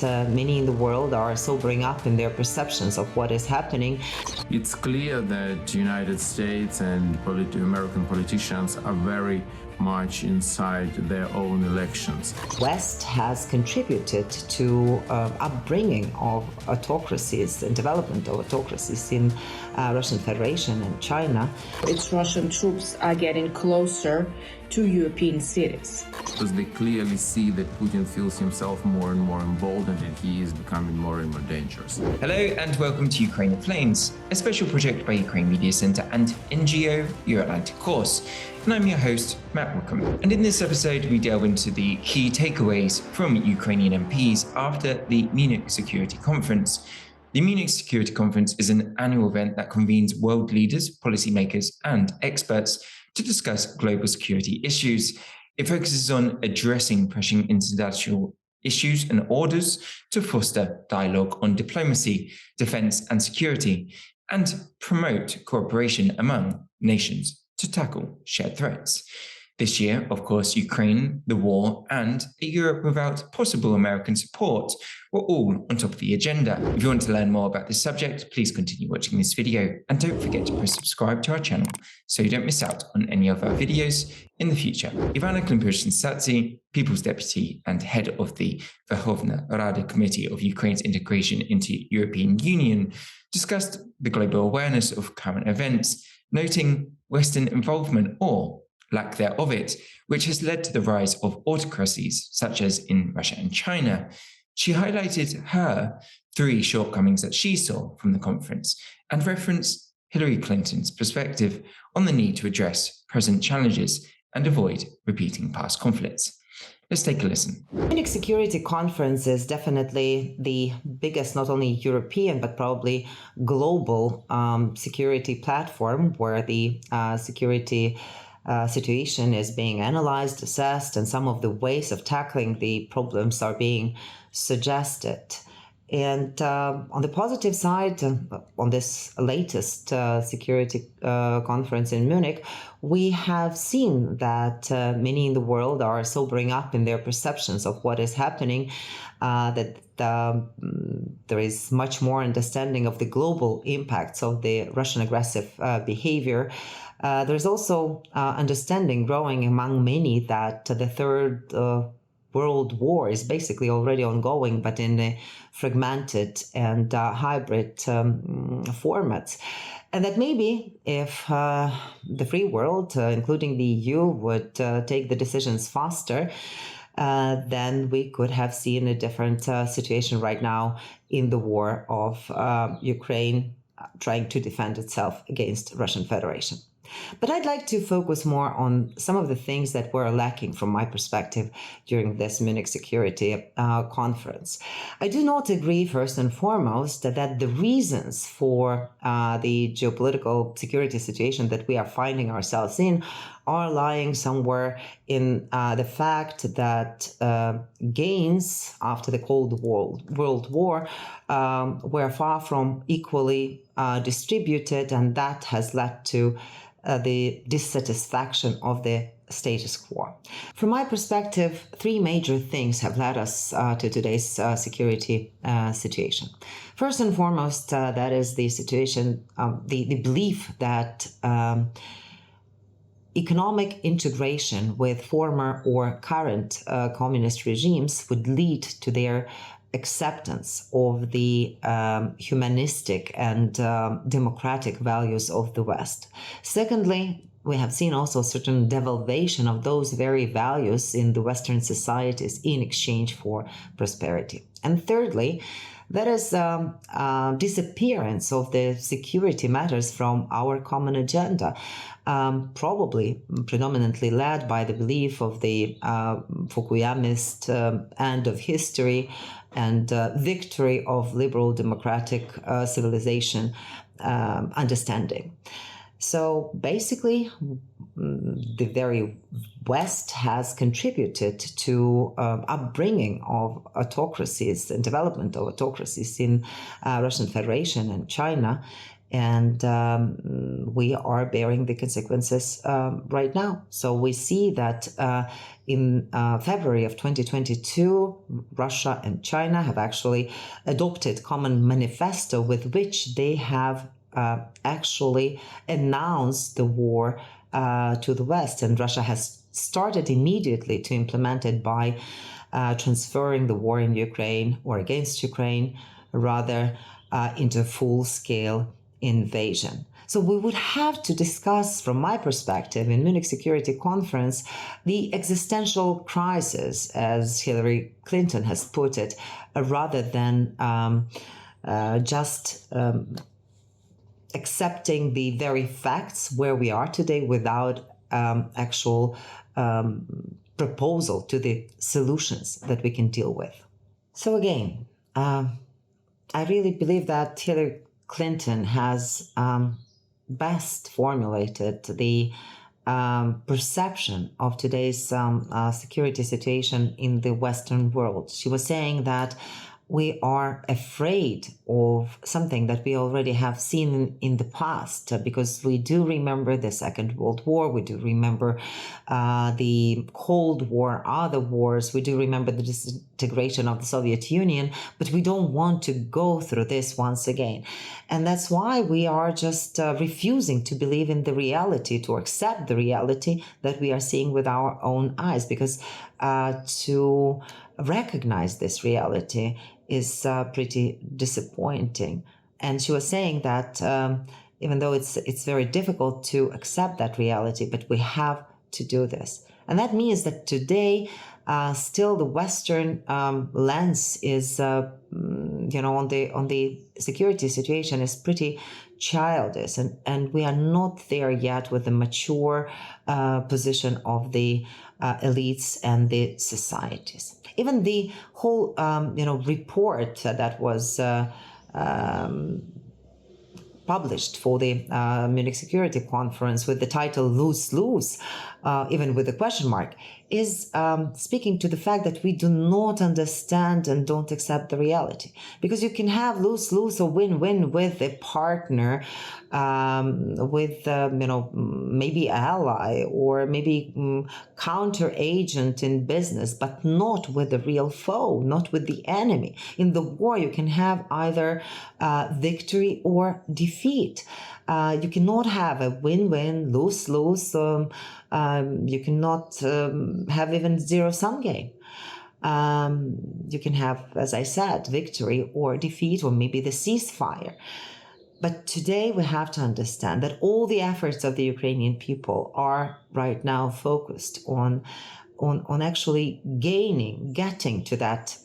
that many in the world are sobering up in their perceptions of what is happening. It's clear that the United States and American politicians are very much inside their own elections. West has contributed to upbringing of autocracies and development of autocracies in Russian Federation and China. Its Russian troops are getting closer to European cities. Because they clearly see that Putin feels himself more and more emboldened and he is becoming more and more dangerous. Hello and welcome to Ukraine in Flames, a special project by Ukraine Media Centre and NGO Euro-Atlantic Course. And I'm your host, Matt Wickham. And in this episode, we delve into the key takeaways from Ukrainian MPs after the Munich Security Conference. The Munich Security Conference is an annual event that convenes world leaders, policymakers, and experts to discuss global security issues. It focuses on addressing pressing international issues and orders to foster dialogue on diplomacy, defense, and security, and promote cooperation among nations to tackle shared threats. This year, of course, Ukraine, the war, and a Europe without possible American support were all on top of the agenda. If you want to learn more about this subject, please continue watching this video, and don't forget to press subscribe to our channel so you don't miss out on any of our videos in the future. Ivana Klympush-Tsintsadze, People's Deputy and head of the Verkhovna Rada Committee of Ukraine's integration into European Union, discussed the global awareness of current events, noting Western involvement or lack thereof it, which has led to the rise of autocracies such as in Russia and China. She highlighted her three shortcomings that she saw from the conference and referenced Hillary Clinton's perspective on the need to address present challenges and avoid repeating past conflicts. Let's take a listen. Munich Security Conference is definitely the biggest, not only European, but probably global security platform where the security situation is being analyzed, assessed, and some of the ways of tackling the problems are being suggested. And on the positive side, on this latest security conference in Munich, we have seen that many in the world are sobering up in their perceptions of what is happening, that there is much more understanding of the global impacts of the Russian aggressive behavior. There's also understanding growing among many that the Third World War is basically already ongoing, but in a fragmented and hybrid formats. And that maybe if the free world, including the EU, would take the decisions faster, then we could have seen a different situation right now in the war of Ukraine trying to defend itself against Russian Federation. But I'd like to focus more on some of the things that were lacking from my perspective during this Munich Security Conference. I do not agree, first and foremost, that the reasons for the geopolitical security situation that we are finding ourselves in are lying somewhere in the fact that gains after the Cold World War were far from equally distributed, and that has led to the dissatisfaction of the status quo. From my perspective, three major things have led us to today's security situation. First and foremost, that is the situation, the belief that economic integration with former or current communist regimes would lead to their acceptance of the humanistic and democratic values of the West. Secondly, we have seen also a certain devaluation of those very values in the Western societies in exchange for prosperity. And thirdly, that is disappearance of the security matters from our common agenda, probably predominantly led by the belief of the Fukuyamist end of history and victory of liberal democratic civilization understanding. So basically, the very West has contributed to upbringing of autocracies and development of autocracies in Russian Federation and China. And we are bearing the consequences right now. So we see that in February of 2022, Russia and China have actually adopted common manifesto with which they have actually announced the war to the West. And Russia has started immediately to implement it by transferring the war in Ukraine or against Ukraine rather into full-scale invasion. So we would have to discuss, from my perspective, in Munich Security Conference, the existential crisis, as Hillary Clinton has put it, rather than just accepting the very facts where we are today without actual proposal to the solutions that we can deal with. So again, I really believe that Hillary Clinton has best formulated the perception of today's security situation in the Western world. She was saying that we are afraid of something that we already have seen in the past, because we do remember the Second World War, we do remember the Cold War, other wars, we do remember the disintegration of the Soviet Union, but we don't want to go through this once again. And that's why we are just refusing to believe in the reality, to accept the reality that we are seeing with our own eyes, because to recognize this reality is pretty disappointing. And she was saying that even though it's very difficult to accept that reality, but we have to do this. And that means that today still the Western lens is, on the security situation is pretty childish, and we are not there yet with the mature position of the elites and the societies. Even the whole, report that was published for the Munich Security Conference with the title "Lose-Lose," even with a question mark, is speaking to the fact that we do not understand and don't accept the reality. Because you can have lose-lose or win-win with a partner, with, maybe ally or maybe counter-agent in business, but not with the real foe, not with the enemy. In the war, you can have either victory or defeat. You cannot have a win-win, lose-lose. You cannot have even zero-sum game. You can have, as I said, victory or defeat, or maybe the ceasefire. But today we have to understand that all the efforts of the Ukrainian people are right now focused on actually getting to that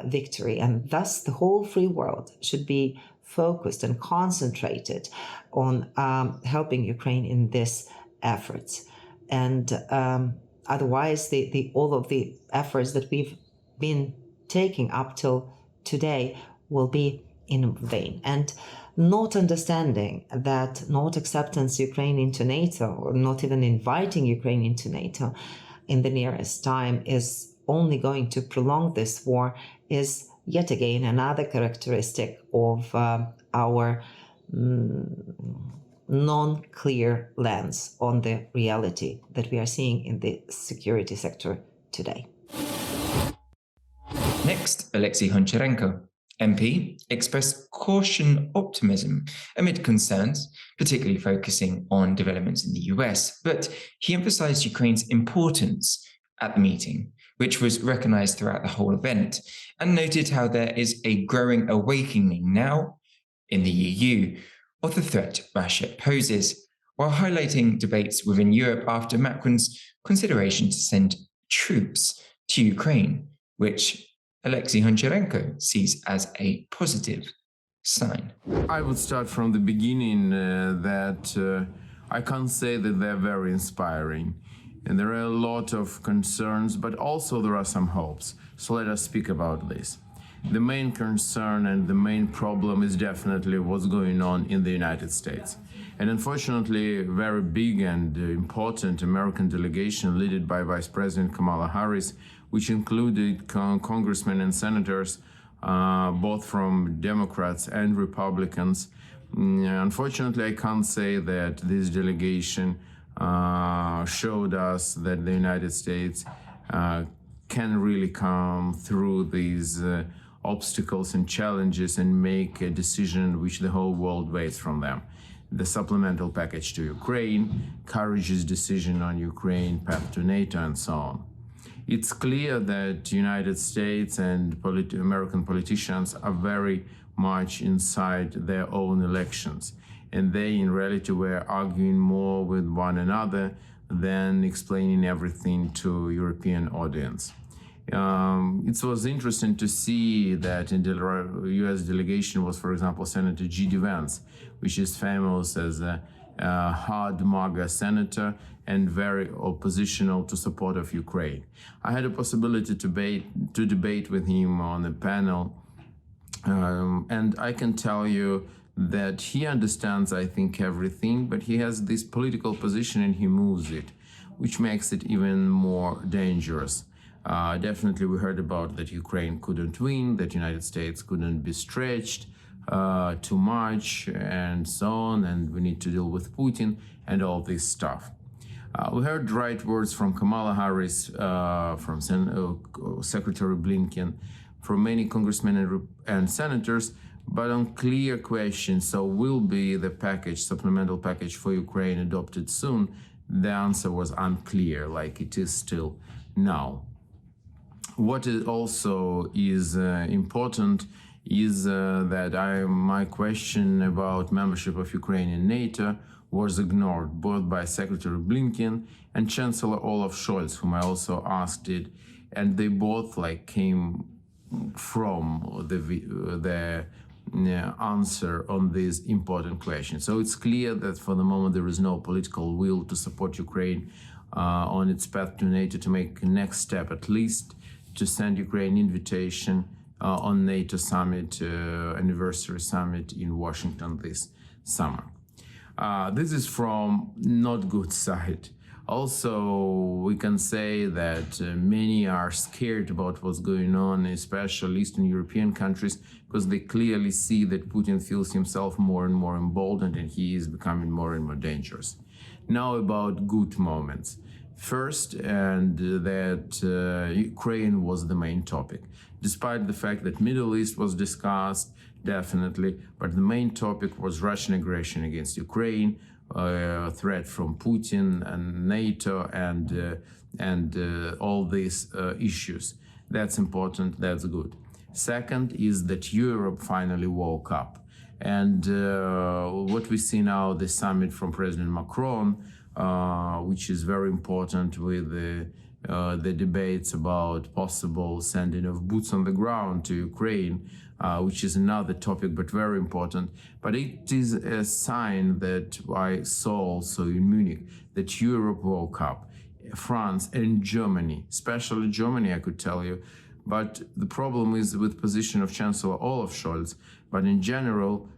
victory. And thus the whole free world should be focused and concentrated on helping Ukraine in this efforts. And otherwise, all of the efforts that we've been taking up till today will be in vain. And not understanding that not acceptance Ukraine into NATO, or not even inviting Ukraine into NATO in the nearest time, is only going to prolong this war, is yet again another characteristic of our non-clear lens on the reality that we are seeing in the security sector today. Next, Alexei Honcharenko, MP, expressed caution optimism amid concerns, particularly focusing on developments in the US, but he emphasized Ukraine's importance at the meeting, which was recognized throughout the whole event, and noted how there is a growing awakening now in the EU of the threat Russia poses, while highlighting debates within Europe after Macron's consideration to send troops to Ukraine, which Alexei Honcharenko sees as a positive sign. I would start from the beginning that I can't say that they're very inspiring. And there are a lot of concerns, but also there are some hopes. So let us speak about this. The main concern and the main problem is definitely what's going on in the United States. And unfortunately, a very big and important American delegation led by Vice President Kamala Harris, which included congressmen and senators, both from Democrats and Republicans, Unfortunately, I can't say that this delegation showed us that the United States can really come through these obstacles and challenges and make a decision which the whole world waits from them. The supplemental package to Ukraine, courageous decision on Ukraine, path to NATO, and so on. It's clear that United States and American politicians are very much inside their own elections, and they in reality were arguing more with one another than explaining everything to European audience. It was interesting to see that in the US delegation was, for example, Senator G.D. Vance, which is famous as a hard MAGA senator and very oppositional to support of Ukraine. I had a possibility to debate with him on a panel, and I can tell you that he understands, I think, everything, but he has this political position and he moves it, which makes it even more dangerous. Definitely we heard about that Ukraine couldn't win, that United States couldn't be stretched too much and so on, and we need to deal with Putin and all this stuff. We heard right words from Kamala Harris, from Secretary Blinken, from many congressmen and senators, but on clear questions, so will be the package, supplemental package for Ukraine adopted soon? The answer was unclear, like it is still now. What is also is important is that my question about membership of Ukraine in NATO was ignored both by Secretary Blinken and Chancellor Olaf Scholz, whom I also asked it, and they both came from the answer on this important question. So it's clear that for the moment there is no political will to support Ukraine on its path to NATO, to make a next step at least, to send Ukraine invitation on NATO summit, anniversary summit in Washington this summer. This is from not good side. Also, we can say that many are scared about what's going on, especially Eastern European countries, because they clearly see that Putin feels himself more and more emboldened and he is becoming more and more dangerous. Now about good moments. First, and that Ukraine was the main topic, despite the fact that Middle East was discussed, definitely, but the main topic was Russian aggression against Ukraine, threat from Putin and NATO and all these issues. That's important, that's good. Second is that Europe finally woke up. And what we see now, the summit from President Macron, which is very important with the debates about possible sending of boots on the ground to Ukraine, which is another topic, but very important. But it is a sign that I saw also in Munich, that Europe woke up. France and Germany, especially Germany, I could tell you. But the problem is with position of Chancellor Olaf Scholz. But in general,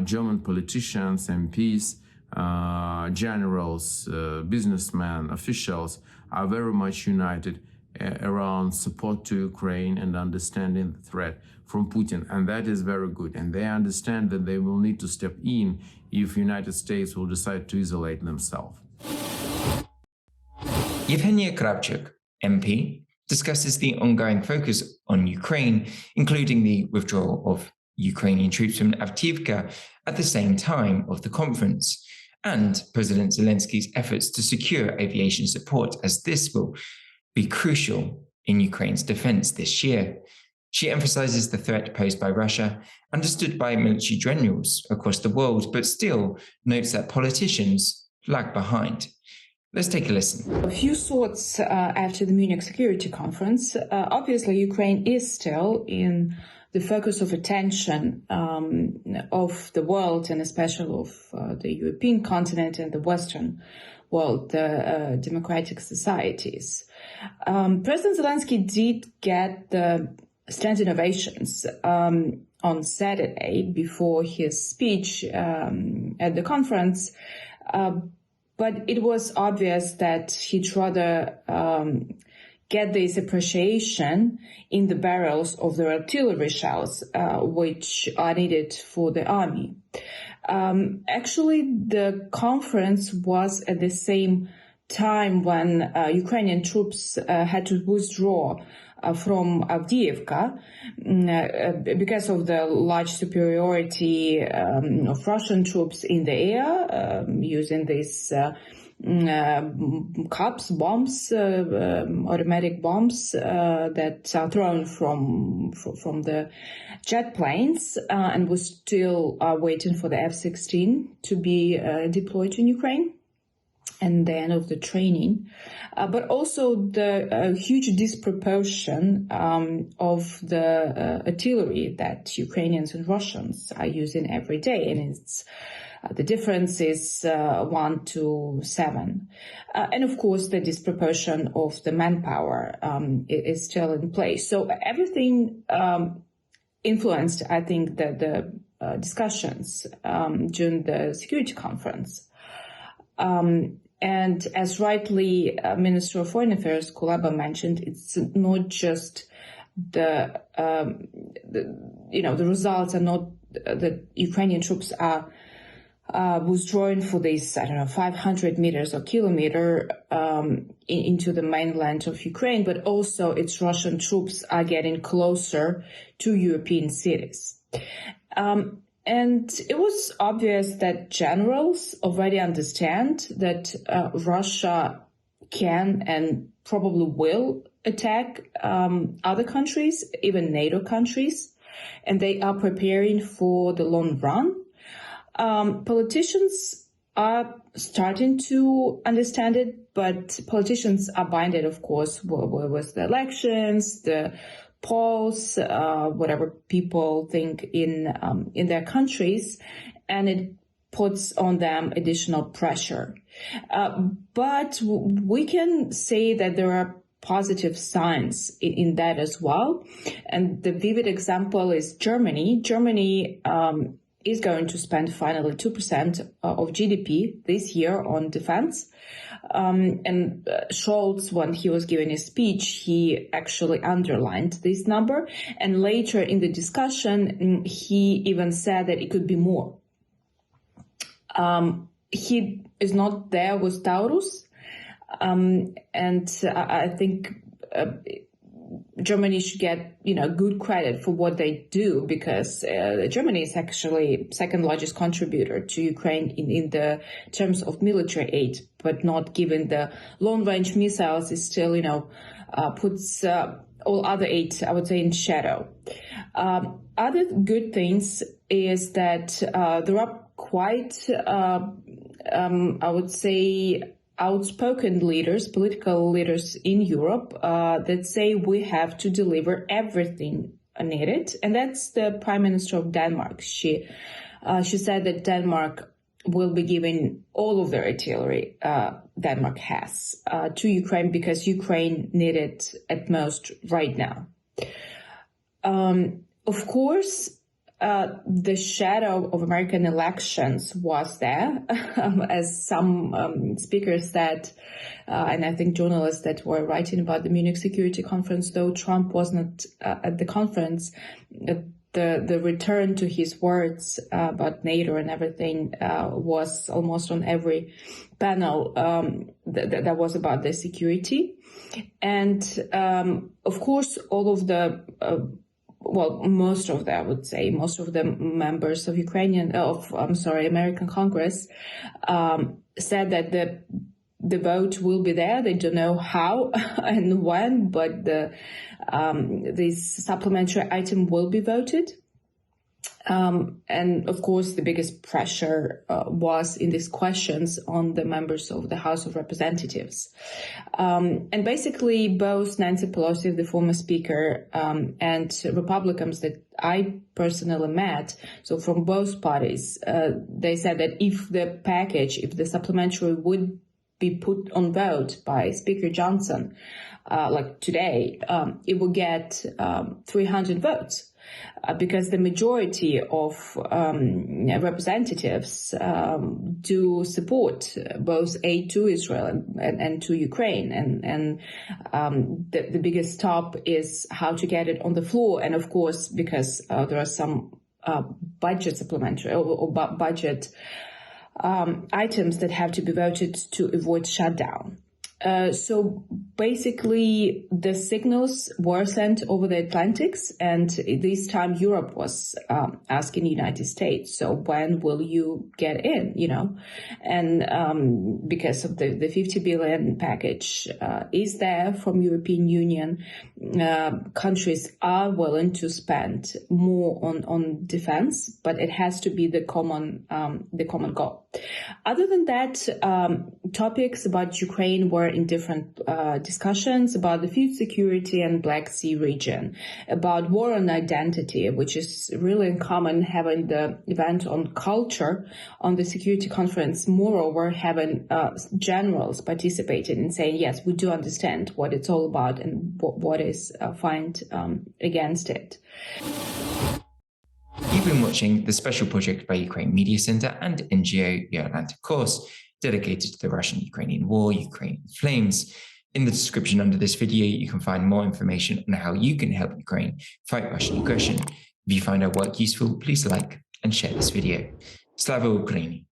German politicians, MPs, generals, businessmen, officials are very much united around support to Ukraine and understanding the threat from Putin. And that is very good. And they understand that they will need to step in if United States will decide to isolate themselves. Yevgenia Kravchuk, MP, discusses the ongoing focus on Ukraine, including the withdrawal of Ukrainian troops from Avdiivka at the same time of the conference, and President Zelensky's efforts to secure aviation support, as this will be crucial in Ukraine's defense this year. She emphasizes the threat posed by Russia, understood by military generals across the world, but still notes that politicians lag behind. Let's take a listen. A few thoughts after the Munich Security Conference. Obviously, Ukraine is still in the focus of attention of the world, and especially of the European continent and the Western world, the democratic societies. President Zelensky did get the standing ovations on Saturday before his speech at the conference, but it was obvious that he'd rather get this appreciation in the barrels of their artillery shells, which are needed for the army. Actually, the conference was at the same time when Ukrainian troops had to withdraw from Avdiivka because of the large superiority of Russian troops in the air, using these cups, bombs, automatic bombs that are thrown from the jet planes, and we're still waiting for the F-16 to be deployed in Ukraine, and the end of the training, but also the huge disproportion of the artillery that Ukrainians and Russians are using every day, and it's the difference is 1 to 7. And of course, the disproportion of the manpower is still in place. So everything influenced, I think, the discussions during the security conference. And as rightly Minister of Foreign Affairs Kuleba mentioned, it's not just the results are not that Ukrainian troops are withdrawing for this, 500 meters or kilometer into the mainland of Ukraine, but also its Russian troops are getting closer to European cities. And it was obvious that generals already understand that Russia can and probably will attack other countries, even NATO countries, and they are preparing for the long run. Politicians are starting to understand it, but politicians are blinded, of course, with the elections, the polls, whatever people think in their countries, and it puts on them additional pressure. But we can say that there are positive signs in that as well. And the vivid example is Germany. Germany is going to spend finally 2% of GDP this year on defense. And Scholz, when he was giving his speech, he actually underlined this number. And later in the discussion, he even said that it could be more. He is not there with Taurus. And I think Germany should get, good credit for what they do, because Germany is actually second largest contributor to Ukraine in the terms of military aid, but not given the long-range missiles is still, puts all other aid, I would say, in shadow. Other good things is that there are quite, I would say, outspoken leaders, political leaders in Europe that say we have to deliver everything needed. And that's the Prime Minister of Denmark. She said that Denmark will be giving all of their artillery Denmark has to Ukraine, because Ukraine need it at most right now. Of course, the shadow of American elections was there, as some speakers said, and I think journalists that were writing about the Munich Security Conference, though Trump was not at the conference, the return to his words about NATO and everything was almost on every panel that was about the security. And of course, all of the most of them, I would say, most of the members of American Congress said that the vote will be there. They don't know how and when, but this supplementary item will be voted. And of course, the biggest pressure was in these questions on the members of the House of Representatives. And basically, both Nancy Pelosi, the former speaker, and Republicans that I personally met, so from both parties, they said that if the supplementary would be put on vote by Speaker Johnson, like today, it will get 300 votes. because the majority of representatives do support both aid to Israel and to Ukraine. And the biggest stop is how to get it on the floor. And of course, because there are some budget supplementary or budget items that have to be voted to avoid shutdown. So basically, the signals were sent over the Atlantics, and this time Europe was asking the United States, so when will you get in, And because of the 50 billion package is there from European Union, countries are willing to spend more on defense, but it has to be the common goal. Other than that, topics about Ukraine were in different discussions about the food security and Black Sea region, about war on identity, which is really uncommon, having the event on culture on the security conference, moreover having generals participating and saying, yes, we do understand what it's all about and what is find against it. You've been watching the special project by Ukraine Media Center and NGO Your Atlantic course dedicated to the Russian-Ukrainian war, Ukraine in Flames. In the description under this video, you can find more information on how you can help Ukraine fight Russian aggression. If you find our work useful, please like and share this video. Slava Ukraini!